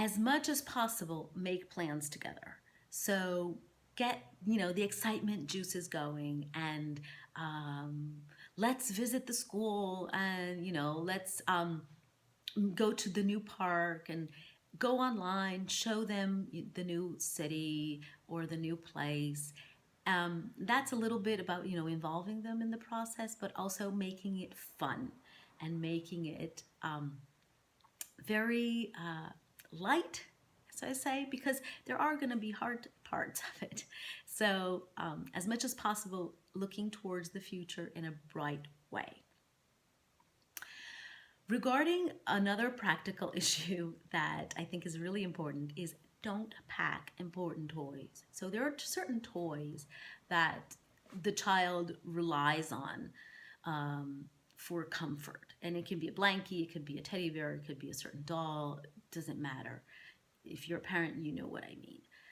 as much as possible, make plans together. So get, the excitement juices going, and um, let's visit the school, and, let's go to the new park, and go online, show them the new city or the new place. That's a little bit about, involving them in the process, but also making it fun and making it very light, as I say, because there are going to be hard parts of it. So, as much as possible, looking towards the future in a bright way. Regarding another practical issue that I think is really important is don't pack important toys. So there are certain toys that the child relies on for comfort. And it can be a blankie, it could be a teddy bear, it could be a certain doll, it doesn't matter. If you're a parent, you know what I mean.